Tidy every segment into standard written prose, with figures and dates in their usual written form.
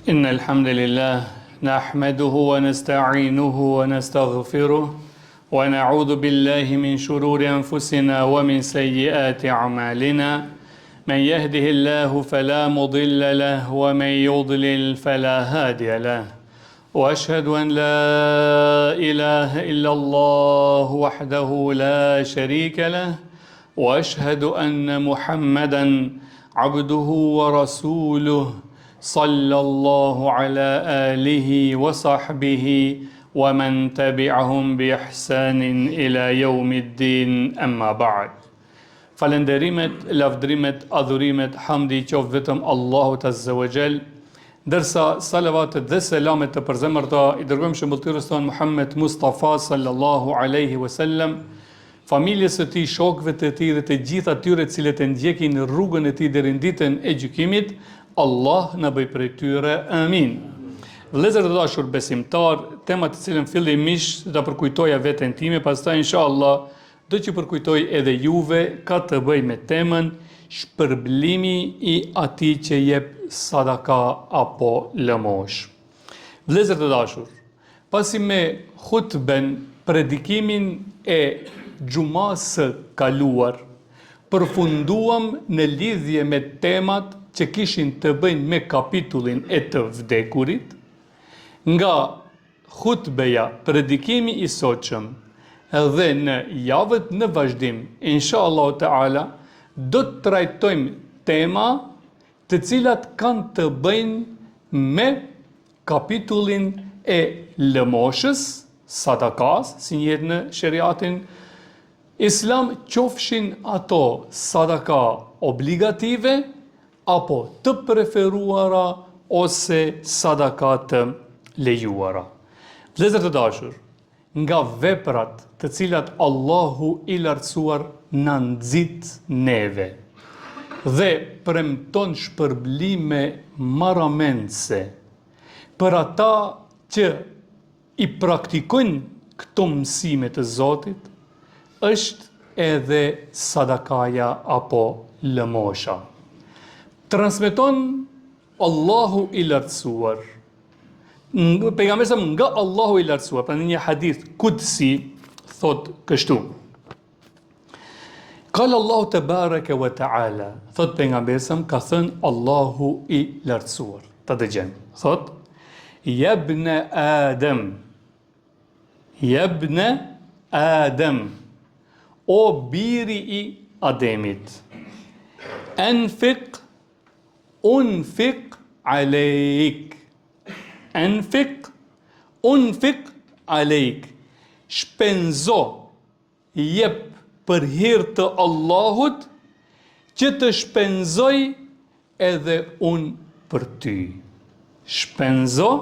إن الحمد لله نحمده ونستعينه ونستغفره ونعوذ بالله من شرور أنفسنا ومن سيئات أعمالنا من يهده الله فلا مضل له ومن يضلل فلا هادي له وأشهد أن لا إله إلا الله وحده لا شريك له وأشهد أن محمدا عبده ورسوله صلى الله على آله وصحبه ومن تبعهم بإحسان إلى يوم الدين أما بعد. Falenderimet, lavdrimet, adhurimet, hamdi qoftë vetëm Allahut Azza wa Jall, ndërsa salavatet dhe selamet të përzemërta i dërgojmë shëmbëlltyrës tonë Muhammed Mustafa sallallahu alaihi wasallam, familjes së tij, shokëve të tij dhe të gjithë atyre të cilët e ndjekin rrugën e tij deri në ditën e gjykimit. Allah na bëj prej tyre, amin. Vëllezër të dashur besimtar, tema të cilën fillimisht do ta përkujtoja veten time, pastaj inshallah do që përkujtoj edhe juve, ka të bëj me temën shpërblimi i atij që jep sadaka apo lëmosh. Vëllezër të dashur, pasi me hutben, predikimin e xumas së kaluar, përfunduam në lidhje me temat që kishin të bëjnë me kapitullin e të vdekurit. Nga hutbeja, predikimi i sotshëm dhe në javët në vazhdim, inshallah taala, do të trajtojmë tema të cilat kanë të bëjnë me kapitullin e lëmoshës, sadakas, si njihet në sheriatin islam, qofshin ato sadaka obligative apo të preferuara ose sadaka të lejuara. Vëllezër të dashur, nga veprat të cilat Allahu i lartësuar na nxit neve dhe premton shpërblime marramendse për ata që i praktikojnë këto mësime të Zotit, është edhe sadakaja apo lëmosha. Transmeton Allahu i lartësuar, pejgamberi nga Allahu i lartësuar, pra në një hadith kudsi thot kështu: Qala Allahu tebaraka wa taala, thot pejgamberi ka thënë Allahu i lartësuar. Ta dëgjojmë. Thot: Ya ibn Adam, ya ibn Adam, o biri i Ademit, unfiq alejk, unfiq alejk, shpenzo, jep për hir të Allahut, që të shpenzoj edhe unë për ty. Shpenzo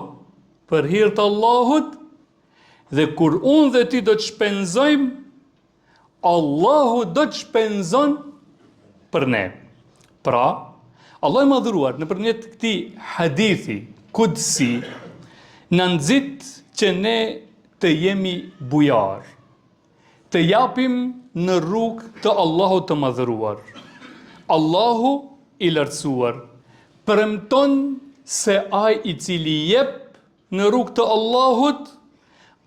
për hir të Allahut, dhe kur unë dhe ti do të shpenzojmë, Allahu do të shpenzon për ne. Pra, Allah i madhëruar nëpërmjet këtij hadithi kudsi na nxit që ne të jemi bujar, të japim në rrugë të Allahut të madhëruar. Allahu i lartësuar premton se ai i cili jep në rrugë të Allahut,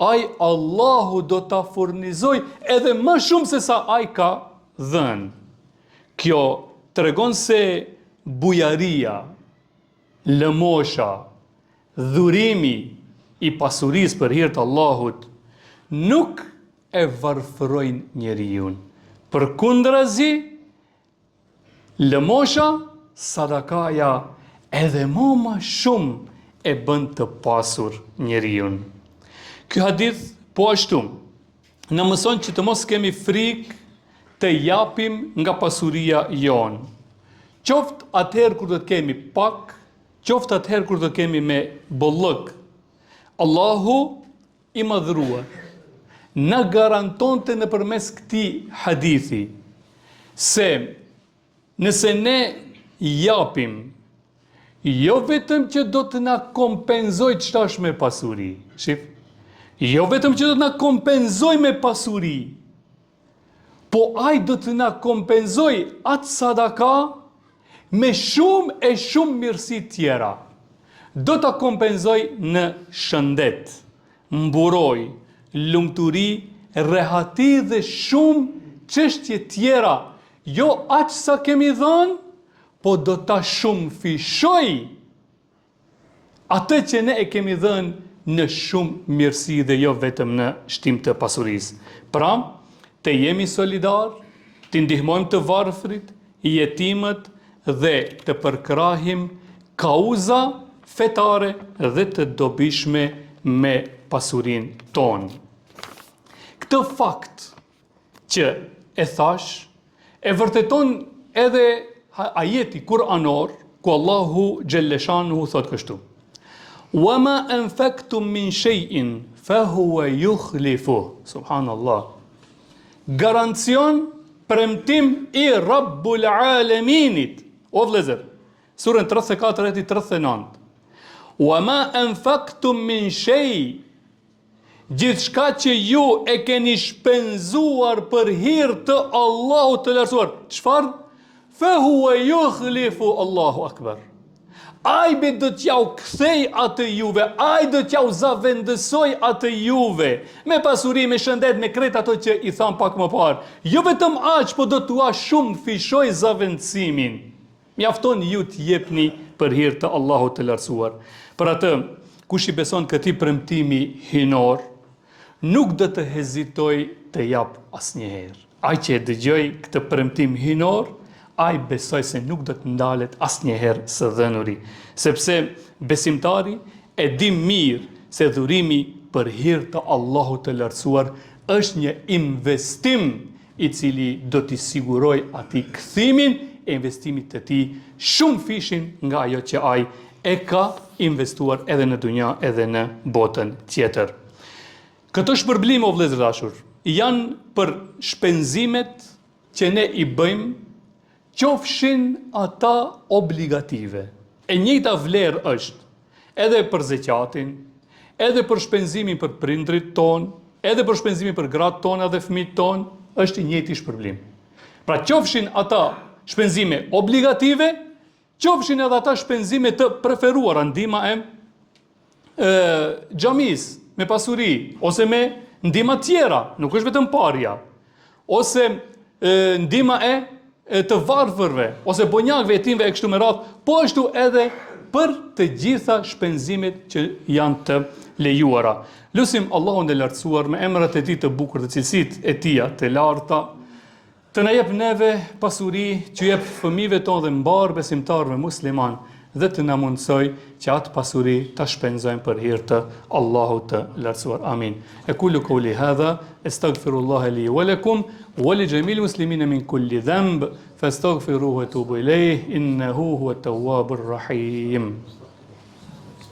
ai Allahu do ta furnizoj edhe më shumë se sa ai ka dhënë. Kjo tregon se bujaria, lëmosha, dhurimi i pasurisë për hir të Allahut nuk e varfërojnë njeriu. Përkundrazi, lëmosha, sadakaja edhe më shumë e bën të pasur njeriu. Ky hadith po ashtu na mëson që të mos kemi frikë të japim nga pasuria jonë. Qoftë atëherë kur do të kemi pak, qoftë atëherë kur do të kemi me bollëk. Allahu i madhëruar na garantonte nëpërmes këtij hadithi se nëse ne japim, jo vetëm që do të na kompenzoj ç'tash me pasuri. Shif, jo vetëm që do të na kompenzoj me pasuri, po ai do të na kompenzoj atë sadaka me shumë e shumë mirësi tjera. do ta kompenzoj në shëndet, mburoj, lumturi, rehati dhe shumë çështje tjera, jo aq sa kemi dhënë, po do ta shumë fishoj atë që ne e kemi dhënë në shumë mirësi dhe jo vetëm në shtim të pasurisë. Pra, të jemi solidar, të ndihmojmë të varfrit, jetimët dhe të përkrahim kauza fetare dhe të dobishme me pasurin tonë. Këtë fakt që e thash, e vërteton edhe ajeti kuranor, ku Allahu Gjelleshanuhu thot kështu: وَمَا أَنْفَقْتُم مِّن شَيْءٍ فَهُوَ يُخْلِفُهُ. Subhanallah. Garancion premtim i Rabbul Alaminit. O vëllezër, surën 34 ajeti 39. وَمَا أَنْفَقْتُم مِّن شَيْءٍ, gjithçka që ju e keni shpenzuar për hir të Allahut të lartësuar, çfarë? فَهُوَ يُخْلِفُ. Allahu Akbar. Ajbe do t'jau kthej atë juve, aj do t'jau zavendësoj atë juve, me pasuri, me shëndet, me kret ato që i tham pak më parë. Jo vetëm aq, po do t'ua shumë fishoj zavendësimin. Mjafton ju t'jepni për hir të Allahut të lartësuar. Për atë, kush i beson këtij premtimi hinor, nuk do të hezitoj të jap asnjëherë. Ai që e dëgjoj këtë premtim hinor, ai besoj se nuk do të ndalet asnjëherë së dhënuri, sepse besimtari e di mirë se dhurimi për hir të Allahut të lartësuar është një investim i cili do t'i siguroj atij kthimin e investimit të tij shumë fishin nga ajo që ai e ka investuar edhe në dunja edhe në botën tjetër. Këto shpërblime, o vëllezër dashur, janë për shpenzimet që ne i bëjmë, qofshin ata obligative. E njëjta vlerë është edhe për zeqatin, edhe për shpenzimin për prindrit ton, edhe për shpenzimin për gratë tona dhe fëmijët ton, është i njëjti shpërblim. Pra qofshin ata shpenzime obligative, qofshin edhe ata shpenzime të preferuara, ndihma e xhamis me pasuri, ose me ndihma tjera, nuk është vetëm parja, ose ndihma të varfërve, ose bonjakëve, jetimëve e kështu me radhë, po ashtu edhe për të gjitha shpenzimet që janë të lejuara. Lutim Allahun e lartësuar me emrat e tij të bukur dhe cilësitë e tija të larta, të na jep neve pasuri që jep fëmijëve tonë dhe mbar besimtarëve musliman, dhe të na mundsoj që atë pasuri ta shpenzojmë për hir të Allahut të lartësuar. Amin. Aqulu qawli hadha astaghfirullaha li wa lakum wa li jamil muslimina min kulli dhanb fastaghfiruhu wa tubu ilayhi innahu huwa at-tawwabur rahim.